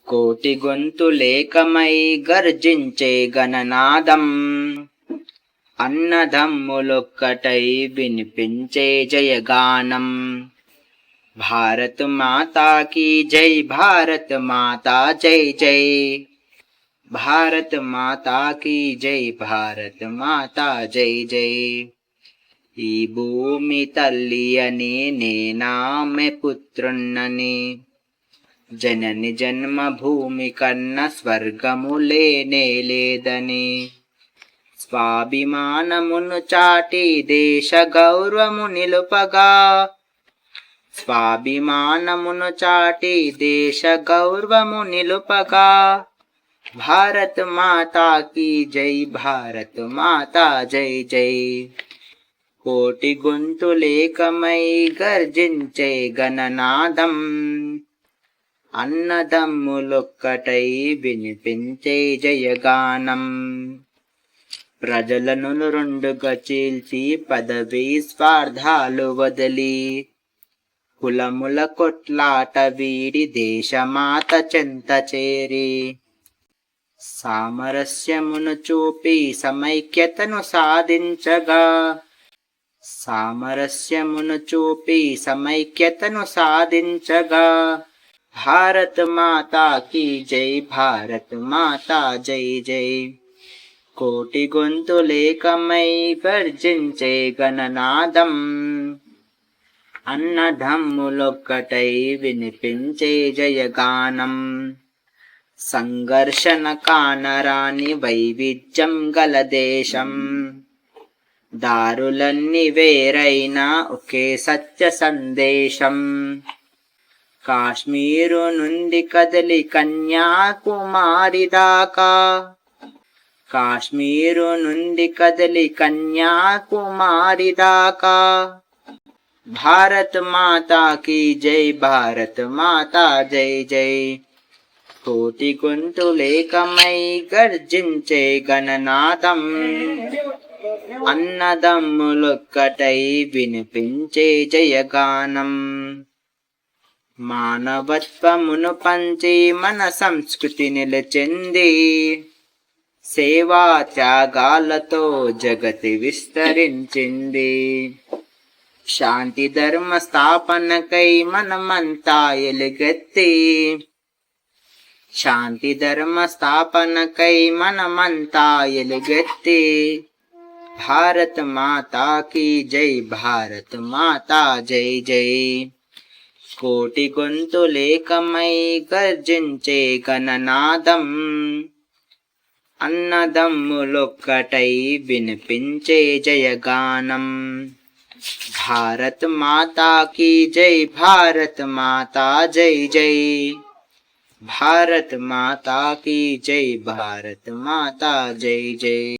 కోటి గొంతులేకమై గర్జించే గణనాదం, అన్నదమ్ములొక్కటై వినిపించే జయగానం. భారత్ మాతా కీ జై, భారత్ మాతా జై జై. భారత్ మాతా కీ జై, భారత్ మాతా జై జై. ఈ భూమి తల్లి అని నేనామె పుత్రున్నని, జనని జన్మభూమి కన్న స్వర్గము లేనే లేదని. స్వాభిమానమును చాటి దేశ గౌరవము నిలుపగా, స్వాభిమానమును చాటి దేశ గౌరవము నిలుపగా. భారత్ మాతా కీ జై, భారత్ మాతా జై జై. కోటి గొంతులేకమై గర్జించే గణనాదం, అన్నదమ్ములొక్కటై వినిపించే జయగానం. ప్రజలను రెండుగా చీల్చి పదవీ స్వార్థాలు వదిలి, కులముల కొట్లాట వీడి దేశమాత చెంత చేరి. సామరస్యమును చూపి సమైక్యతను సాధించగా, సామరస్యమును చూపి సమైక్యతను సాధించగా. భారత్ మాతా కీ జై, భారత్ మాతా జై జై. కోటి గొంతులేకమై గర్జించే గణనాదం, అన్నదమ్ములొక్కటై వినిపించే జయగానం. సంఘర్షణ కానరాని వైవిధ్యం గల దేశం, దారులన్నీ వేరైనా ఒకే సత్య సందేశం. కాశ్మీరు నుండి కదిలి కన్యాకుమారి దాకా, కాశ్మీరు నుండి కదిలి కన్యాకుమారి దాకా. భారత్ మాతా కీ జై, భారత్ మాతా జై జై. కోటి గొంతులేకమై గర్జించే గణనాదం, అన్నదమ్ములొక్కటై వినిపించే జయగానం. మానవత్వమును పంచి మన సంస్కృతి నిలచెంది, సేవా త్యాగాలతో జగతి విస్తరించింది. శాంతి ధర్మ స్థాపనకై మనమంతా ఎలుగెత్తి, శాంతి ధర్మ స్థాపనకై మనమంతా ఎలుగెత్తి. భారత్ మాతా కీ జై, భారత్ మాతా జై జై. కోటి గొంతులేకమై గర్జించే గణనాదం, అన్నదమ్ములొక్కటై వినిపించే జయగానం. భారత్ మాతా కీ జై, భారత్ మాతా జై జై. భారత్ మాతా కీ జై, భారత్ మాతా జై జై.